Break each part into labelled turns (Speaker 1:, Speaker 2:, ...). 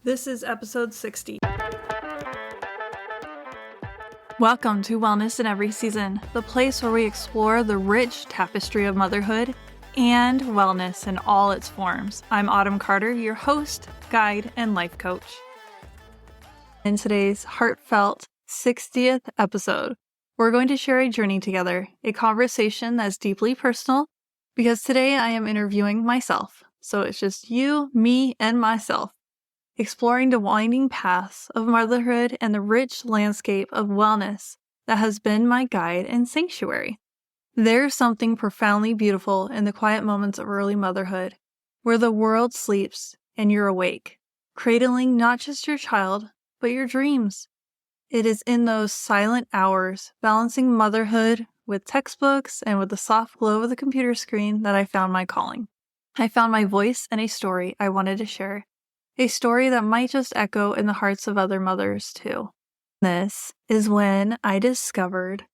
Speaker 1: This is episode 60. Welcome to Wellness in Every Season, the place where we explore the rich tapestry of motherhood and wellness in all its forms. I'm Autumn Carter, your host, guide, and life coach. In today's heartfelt 60th episode, we're going to share a journey together, a conversation that's deeply personal, because today I am interviewing myself. So it's just you, me, and myself, exploring the winding paths of motherhood and the rich landscape of wellness that has been my guide and sanctuary. There's something profoundly beautiful in the quiet moments of early motherhood, where the world sleeps and you're awake, cradling not just your child, but your dreams. It is in those silent hours, balancing motherhood with textbooks and with the soft glow of the computer screen, that I found my calling. I found my voice and a story I wanted to share. A story that might just echo in the hearts of other mothers too. This is when I discovered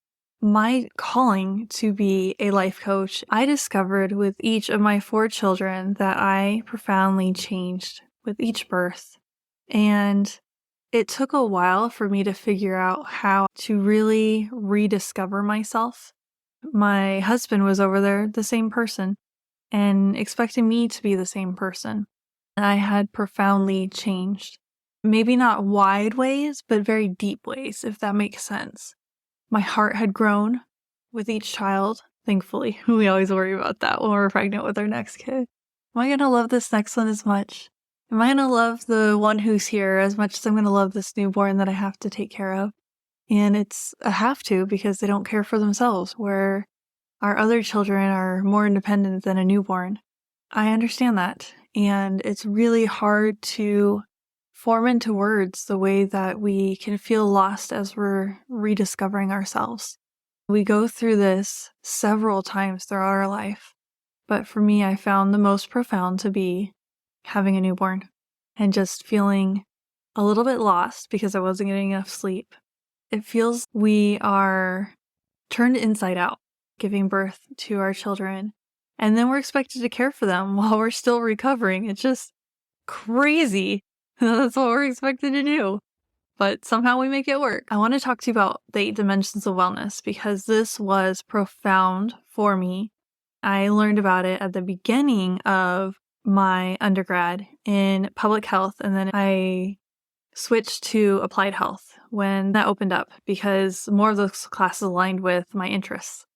Speaker 1: my calling to be a life coach. I discovered with each of my 4 children that I profoundly changed with each birth. And it took a while for me to figure out how to really rediscover myself. My husband was over there, the same person, and expecting me to be the same person. I had profoundly changed. Maybe not wide ways, but very deep ways, if that makes sense. My heart had grown with each child, thankfully. We always worry about that when we're pregnant with our next kid. Am I going to love this next one as much? Am I going to love the one who's here as much as I'm going to love this newborn that I have to take care of? And it's a have to, because they don't care for themselves, where our other children are more independent than a newborn. I understand that. And it's really hard to form into words the way that we can feel lost as we're rediscovering ourselves. We go through this several times throughout our life. But for me, I found the most profound to be having a newborn and just feeling a little bit lost because I wasn't getting enough sleep. It feels we are turned inside out, giving birth to our children. And then we're expected to care for them while we're still recovering. It's just crazy. That's what we're expected to do. But somehow we make it work. I want to talk to you about the 8 dimensions of wellness because this was profound for me. I learned about it at the beginning of my undergrad in public health, and then I switched to applied health when that opened up because more of those classes aligned with my interests.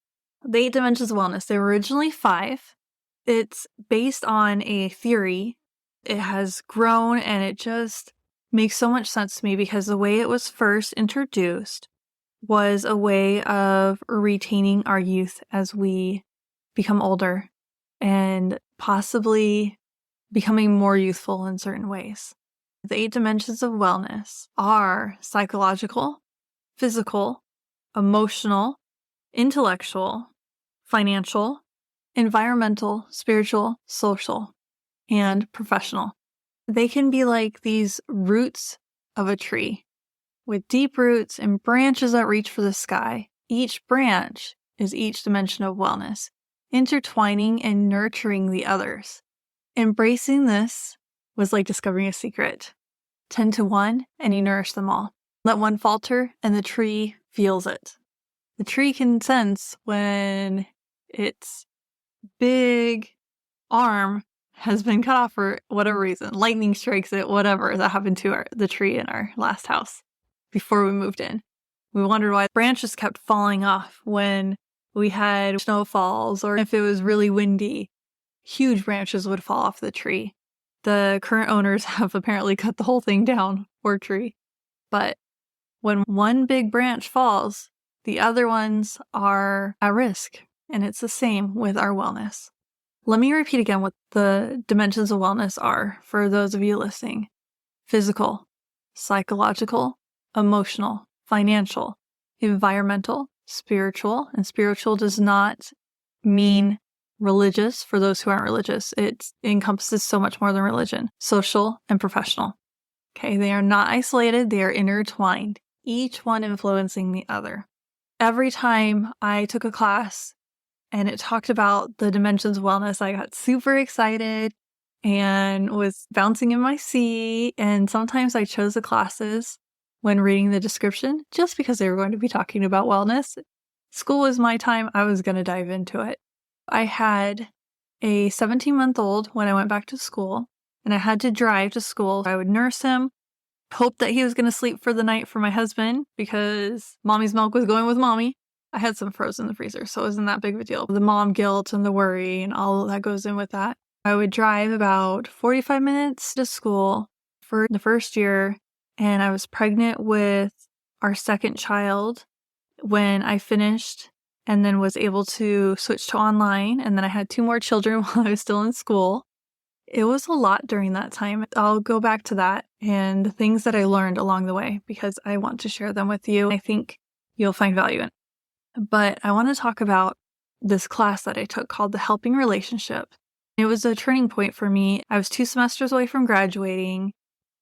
Speaker 1: The 8 dimensions of wellness, they were originally 5. It's based on a theory. It has grown and it just makes so much sense to me because the way it was first introduced was a way of retaining our youth as we become older and possibly becoming more youthful in certain ways. The 8 dimensions of wellness are psychological, physical, emotional, intellectual, financial, environmental, spiritual, social, and professional. They can be like these roots of a tree with deep roots and branches that reach for the sky. Each branch is each dimension of wellness, intertwining and nurturing the others. Embracing this was like discovering a secret. 10 to 1 and you nourish them all. Let one falter and the tree feels it. The tree can sense when its big arm has been cut off for whatever reason. Lightning strikes it, whatever. That happened to the tree in our last house before we moved in. We wondered why branches kept falling off when we had snowfalls or if it was really windy. Huge branches would fall off the tree. The current owners have apparently cut the whole thing down, poor tree. But when one big branch falls, the other ones are at risk. And it's the same with our wellness. Let me repeat again what the dimensions of wellness are for those of you listening. Physical, psychological, emotional, financial, environmental, spiritual. And spiritual does not mean religious for those who aren't religious. It encompasses so much more than religion. Social and professional. Okay, they are not isolated, they are intertwined, each one influencing the other. Every time I took a class and it talked about the dimensions of wellness, I got super excited and was bouncing in my seat. And sometimes I chose the classes when reading the description just because they were going to be talking about wellness. School was my time. I was going to dive into it. I had a 17-month-old when I went back to school, and I had to drive to school. I would nurse him, hope that he was going to sleep for the night for my husband because mommy's milk was going with mommy. I had some frozen in the freezer, so it wasn't that big of a deal. The mom guilt and the worry and all that goes in with that. I would drive about 45 minutes to school for the first year, and I was pregnant with our second child when I finished and then was able to switch to online. And then I had 2 more children while I was still in school. It was a lot during that time. I'll go back to that and the things that I learned along the way because I want to share them with you. I think you'll find value in it. But I want to talk about this class that I took called The Helping Relationship. It was a turning point for me. I was 2 semesters away from graduating.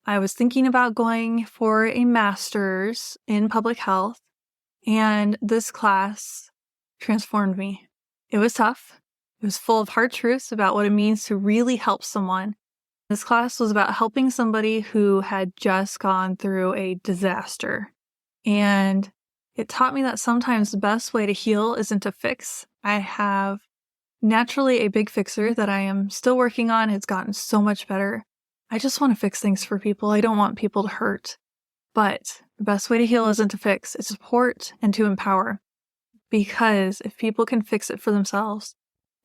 Speaker 1: I was thinking about going for a master's in public health. And this class transformed me. It was tough. It was full of hard truths about what it means to really help someone. This class was about helping somebody who had just gone through a disaster. And it taught me that sometimes the best way to heal isn't to fix. I have naturally a big fixer that I am still working on. It's gotten so much better. I just want to fix things for people. I don't want people to hurt. But the best way to heal isn't to fix, it's to support and to empower. Because if people can fix it for themselves,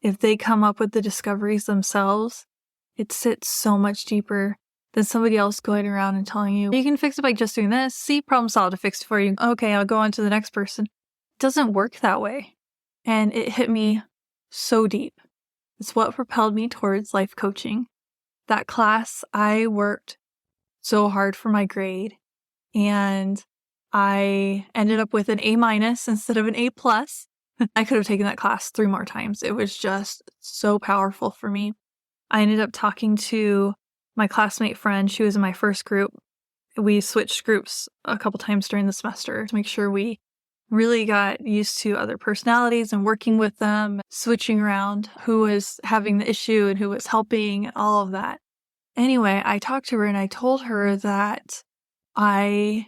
Speaker 1: if they come up with the discoveries themselves, it sits so much deeper than somebody else going around and telling you, you can fix it by just doing this. See, problem solved, to fix it for you. Okay, I'll go on to the next person. It doesn't work that way. And it hit me so deep. It's what propelled me towards life coaching. That class, I worked so hard for my grade. And I ended up with an A- instead of an A+. I could have taken that class 3 more times. It was just so powerful for me. I ended up talking to my classmate friend. She was in my first group. We switched groups a couple times during the semester to make sure we really got used to other personalities and working with them, switching around who was having the issue and who was helping, all of that. Anyway, I talked to her and I told her that I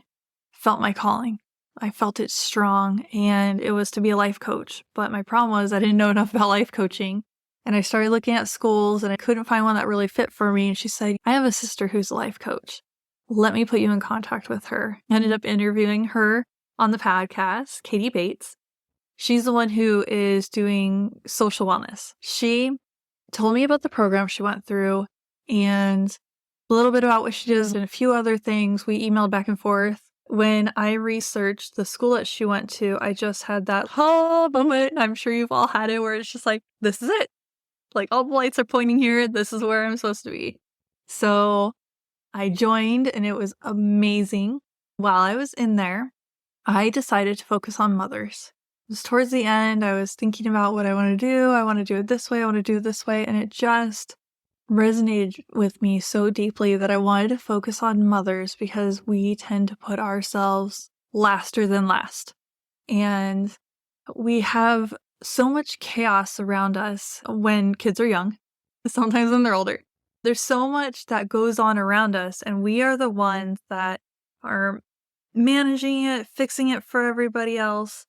Speaker 1: felt my calling. I felt it strong, and it was to be a life coach. But my problem was I didn't know enough about life coaching. And I started looking at schools, and I couldn't find one that really fit for me. And she said, I have a sister who's a life coach. Let me put you in contact with her. I ended up interviewing her on the podcast, Katie Bates. She's the one who is doing social wellness. She told me about the program she went through and a little bit about what she does and a few other things. We emailed back and forth. When I researched the school that she went to, I just had that moment. I'm sure you've all had it where it's just like, this is it. Like all the lights are pointing here. This is where I'm supposed to be. So I joined and it was amazing. While I was in there, I decided to focus on mothers. It was towards the end. I was thinking about what I want to do. I want to do it this way. I want to do it this way. And it just resonated with me so deeply that I wanted to focus on mothers because we tend to put ourselves laster than last. And we have so much chaos around us when kids are young, sometimes when they're older. There's so much that goes on around us, and we are the ones that are managing it, fixing it for everybody else.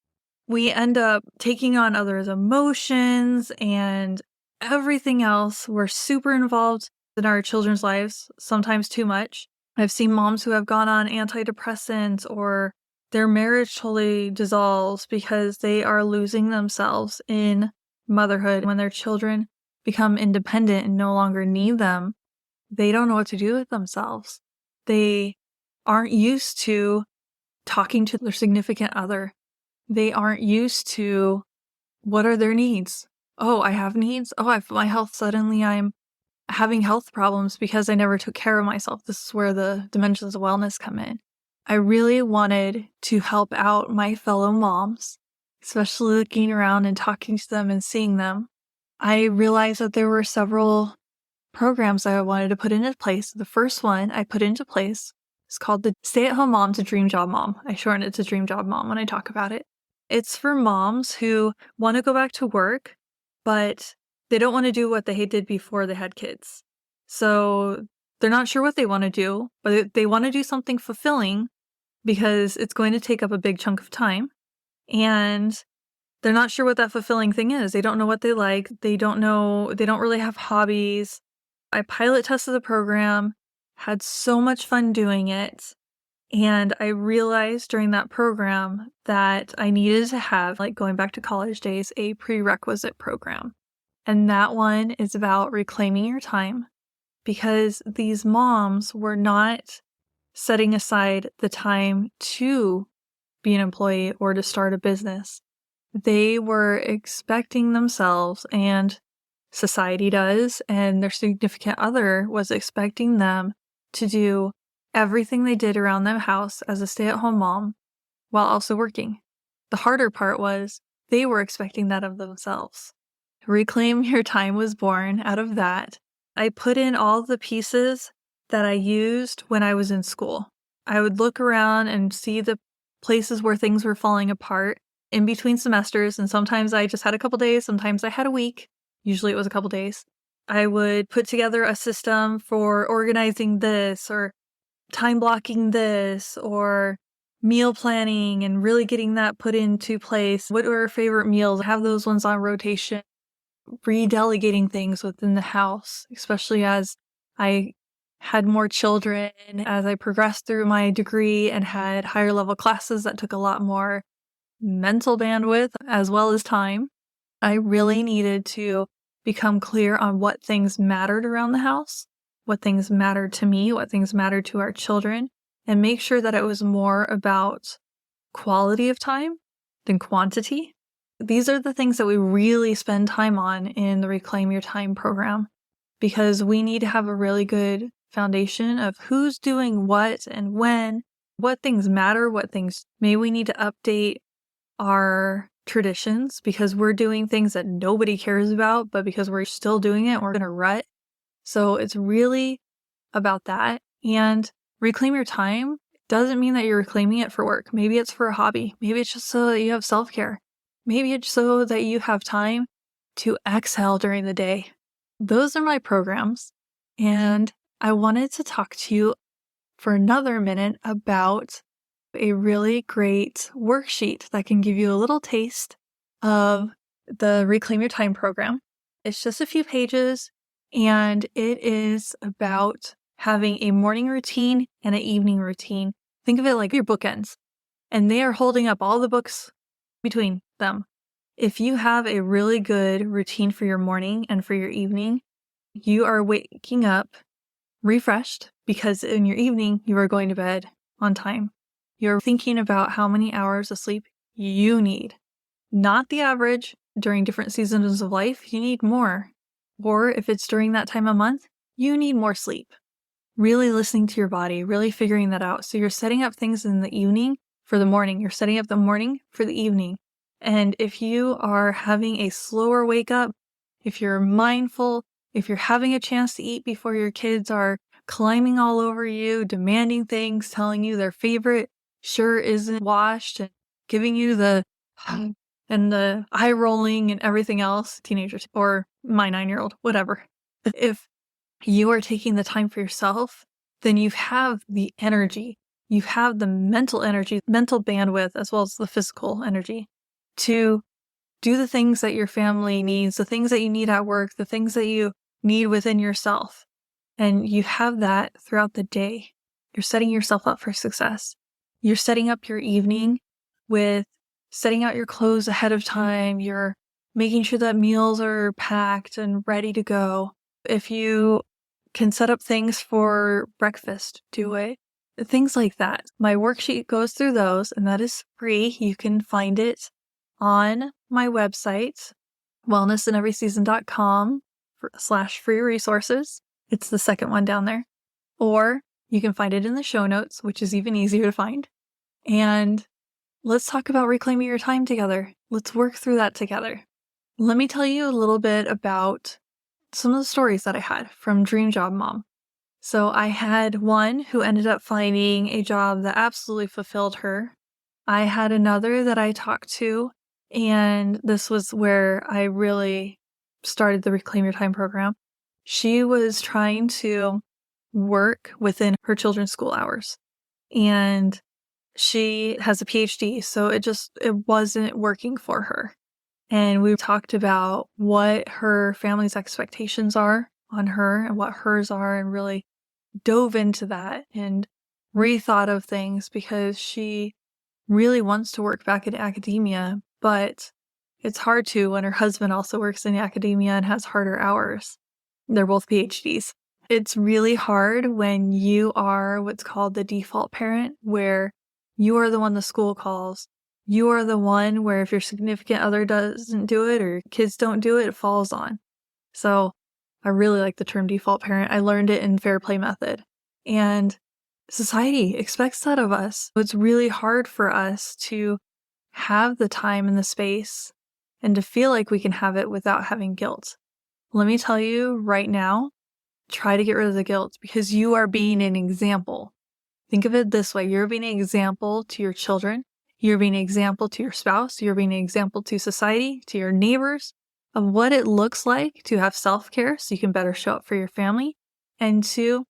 Speaker 1: We end up taking on others' emotions and everything else. We're super involved in our children's lives, sometimes too much. I've seen moms who have gone on antidepressants or their marriage totally dissolves because they are losing themselves in motherhood. When their children become independent and no longer need them, they don't know what to do with themselves. They aren't used to talking to their significant other. They aren't used to what are their needs. Oh, I have needs. Oh, my health. Suddenly I'm having health problems because I never took care of myself. This is where the dimensions of wellness come in. I really wanted to help out my fellow moms, especially looking around and talking to them and seeing them. I realized that there were several programs I wanted to put into place. The first one I put into place is called the Stay-at-Home Mom to Dream Job Mom. I shorten it to Dream Job Mom when I talk about it. It's for moms who want to go back to work, but they don't want to do what they did before they had kids. So they're not sure what they want to do, but they want to do something fulfilling because it's going to take up a big chunk of time. And they're not sure what that fulfilling thing is. They don't know what they like. They don't really have hobbies. I pilot tested the program, had so much fun doing it. And I realized during that program that I needed to have, like going back to college days, a prerequisite program. And that one is about reclaiming your time, because these moms were not setting aside the time to be an employee or to start a business. They were expecting themselves, and society does, and their significant other was expecting them to do everything they did around the house as a stay-at-home mom while also working. The harder part was they were expecting that of themselves. Reclaim Your Time was born out of that. I put in all the pieces that I used when I was in school. I would look around and see the places where things were falling apart in between semesters, and sometimes I just had a couple days, sometimes I had a week. Usually it was a couple days. I would put together a system for organizing this, or time blocking this, or meal planning and really getting that put into place. What were our favorite meals? Have those ones on rotation. Redelegating things within the house, especially as I had more children, as I progressed through my degree and had higher level classes that took a lot more mental bandwidth as well as time. I really needed to become clear on what things mattered around the house, what things mattered to me, what things mattered to our children, and make sure that it was more about quality of time than quantity. These are the things that we really spend time on in the Reclaim Your Time program, because we need to have a really good foundation of who's doing what and when, what things matter, what things maybe we need to update our traditions because we're doing things that nobody cares about, but because we're still doing it, we're in a rut. So it's really about that. And Reclaim Your Time doesn't mean that you're reclaiming it for work. Maybe it's for a hobby. Maybe it's just so that you have self-care. Maybe it's so that you have time to exhale during the day. Those are my programs. And I wanted to talk to you for another minute about a really great worksheet that can give you a little taste of the Reclaim Your Time program. It's just a few pages, and it is about having a morning routine and an evening routine. Think of it like your bookends, and they are holding up all the books between them. If you have a really good routine for your morning and for your evening, you are waking up refreshed because in your evening, you are going to bed on time. You're thinking about how many hours of sleep you need, not the average. During different seasons of life, you need more. Or if it's during that time of month, you need more sleep. Really listening to your body, really figuring that out. So you're setting up things in the evening for the morning. You're setting up the morning for the evening. And if you are having a slower wake up, if you're mindful, if you're having a chance to eat before your kids are climbing all over you, demanding things, telling you their favorite sure isn't washed, and giving you the and the eye rolling and everything else, teenagers or my 9-year-old, whatever. If you are taking the time for yourself, then you have the energy, you have the mental energy, mental bandwidth, as well as the physical energy to do the things that your family needs, the things that you need at work, the things that you need within yourself. And you have that throughout the day. You're setting yourself up for success. You're setting up your evening with setting out your clothes ahead of time. You're making sure that meals are packed and ready to go. If you can set up things for breakfast, do it. Things like that. My worksheet goes through those, and that is free. You can find it on my website, wellnessinEverySeason.com/free resources. It's the second one down there. Or you can find it in the show notes, which is even easier to find. And let's talk about reclaiming your time together. Let's work through that together. Let me tell you a little bit about some of the stories that I had from Dream Job Mom. So I had one who ended up finding a job that absolutely fulfilled her. I had another that I talked to, and this was where I really started the Reclaim Your Time program. She was trying to work within her children's school hours, and she has a PhD, so it wasn't working for her. And we talked about what her family's expectations are on her and what hers are, and really dove into that and rethought of things because she really wants to work back in academia, but it's hard to when her husband also works in academia and has harder hours. They're both PhDs. It's really hard when you are what's called the default parent, where you are the one the school calls. You are the one where if your significant other doesn't do it or your kids don't do it, it falls on. So I really like the term default parent. I learned it in Fair Play Method. And society expects that of us. It's really hard for us to have the time and the space and to feel like we can have it without having guilt. Let me tell you right now, try to get rid of the guilt because you are being an example. Think of it this way. You're being an example to your children. You're being an example to your spouse. You're being an example to society, to your neighbors, of what it looks like to have self-care so you can better show up for your family and to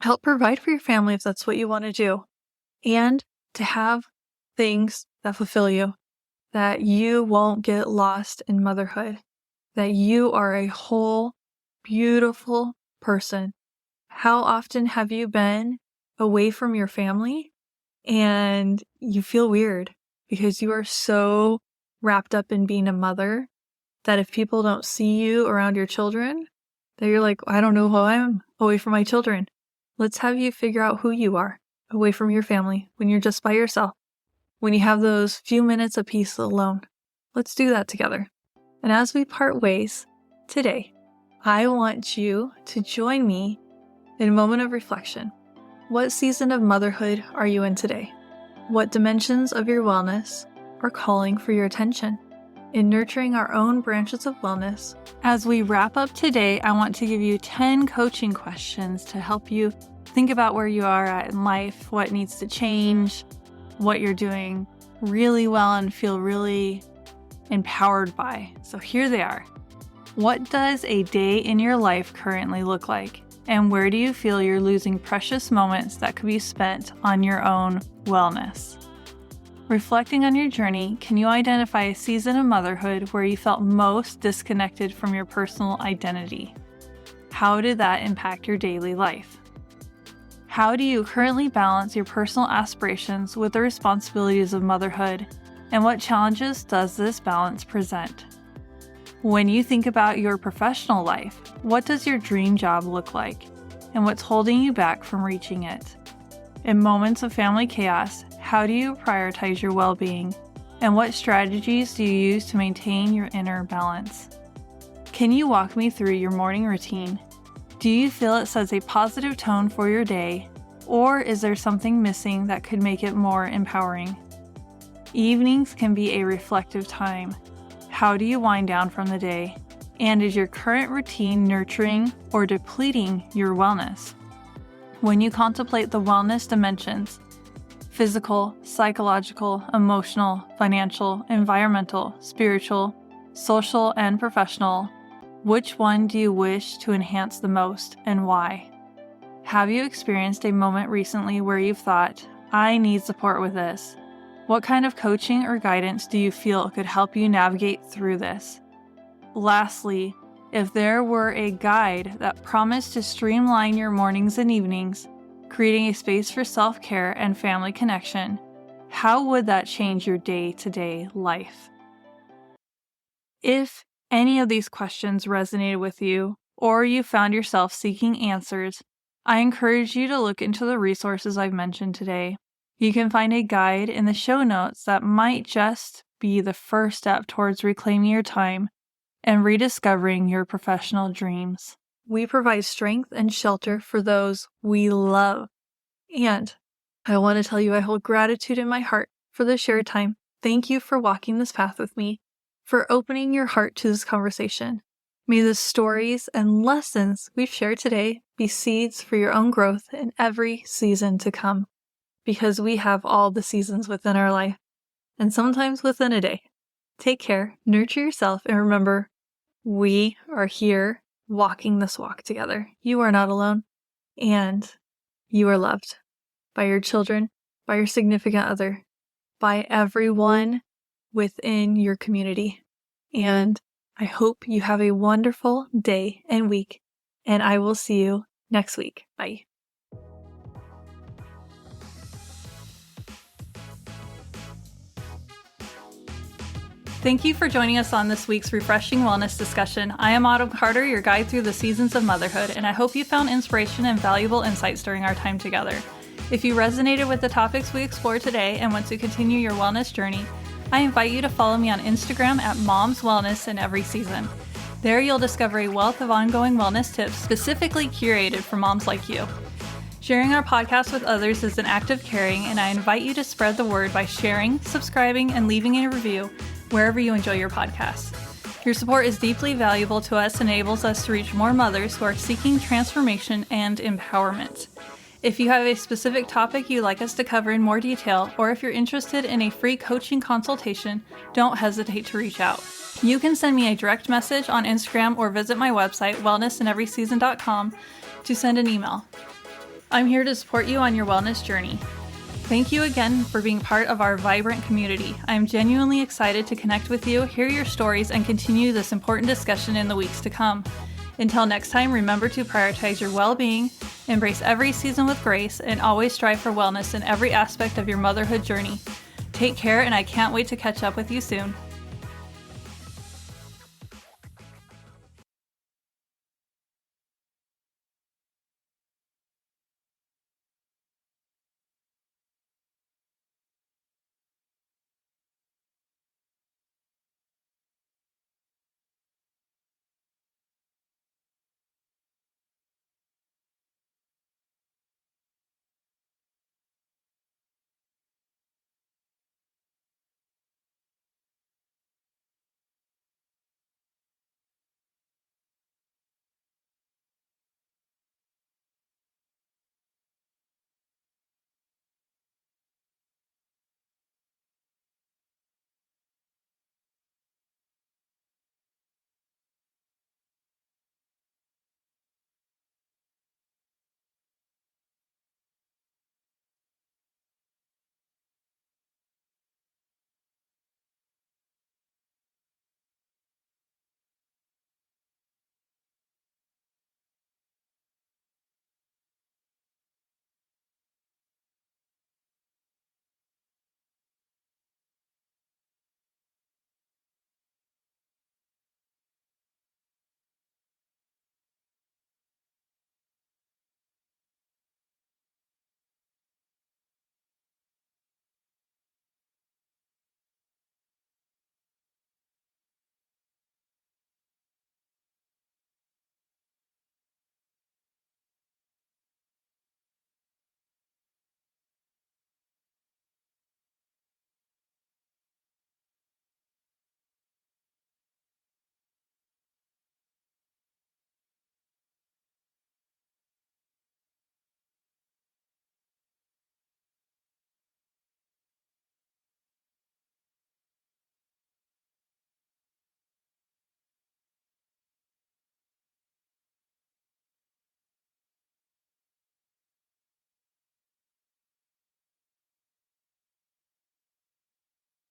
Speaker 1: help provide for your family if that's what you want to do, and to have things that fulfill you, that you won't get lost in motherhood, that you are a whole, beautiful person. How often have you been away from your family and you feel weird because you are so wrapped up in being a mother that if people don't see you around your children, that you're like, I don't know who I am away from my children. Let's have you figure out who you are away from your family when you're just by yourself, when you have those few minutes of peace alone. Let's do that together. And as we part ways today, I want you to join me in a moment of reflection. What season of motherhood are you in today? What dimensions of your wellness are calling for your attention? In nurturing our own branches of wellness, as we wrap up today, I want to give you 10 coaching questions to help you think about where you are at in life, what needs to change, what you're doing really well and feel really empowered by. So here they are. What does a day in your life currently look like? And where do you feel you're losing precious moments that could be spent on your own wellness? Reflecting on your journey, can you identify a season of motherhood where you felt most disconnected from your personal identity? How did that impact your daily life? How do you currently balance your personal aspirations with the responsibilities of motherhood? And what challenges does this balance present? When you think about your professional life, what does your dream job look like? And what's holding you back from reaching it? In moments of family chaos, how do you prioritize your well-being? And what strategies do you use to maintain your inner balance? Can you walk me through your morning routine? Do you feel it sets a positive tone for your day? Or is there something missing that could make it more empowering? Evenings can be a reflective time. How do you wind down from the day? And is your current routine nurturing or depleting your wellness? When you contemplate the wellness dimensions, physical, psychological, emotional, financial, environmental, spiritual, social, and professional, which one do you wish to enhance the most and why? Have you experienced a moment recently where you've thought, I need support with this? What kind of coaching or guidance do you feel could help you navigate through this? Lastly, if there were a guide that promised to streamline your mornings and evenings, creating a space for self-care and family connection, how would that change your day-to-day life? If any of these questions resonated with you, or you found yourself seeking answers, I encourage you to look into the resources I've mentioned today. You can find a guide in the show notes that might just be the first step towards reclaiming your time and rediscovering your professional dreams. We provide strength and shelter for those we love. And I want to tell you I hold gratitude in my heart for the shared time. Thank you for walking this path with me, for opening your heart to this conversation. May the stories and lessons we've shared today be seeds for your own growth in every season to come, because we have all the seasons within our life, and sometimes within a day. Take care, nurture yourself, and remember, we are here walking this walk together. You are not alone, and you are loved by your children, by your significant other, by everyone within your community. And I hope you have a wonderful day and week, and I will see you next week. Bye. Thank you for joining us on this week's refreshing wellness discussion. I am Autumn Carter, your guide through the seasons of motherhood, and I hope you found inspiration and valuable insights during our time together. If you resonated with the topics we explored today and want to continue your wellness journey, I invite you to follow me on Instagram at Mom's Wellness in Every Season. There you'll discover a wealth of ongoing wellness tips specifically curated for moms like you. Sharing our podcast with others is an act of caring, and I invite you to spread the word by sharing, subscribing, and leaving a review wherever you enjoy your podcast. Your support is deeply valuable to us and enables us to reach more mothers who are seeking transformation and empowerment. If you have a specific topic you'd like us to cover in more detail, or if you're interested in a free coaching consultation, don't hesitate to reach out. You can send me a direct message on Instagram or visit my website, wellnessineveryseason.com, to send an email. I'm here to support you on your wellness journey. Thank you again for being part of our vibrant community. I am genuinely excited to connect with you, hear your stories, and continue this important discussion in the weeks to come. Until next time, remember to prioritize your well-being, embrace every season with grace, and always strive for wellness in every aspect of your motherhood journey. Take care, and I can't wait to catch up with you soon.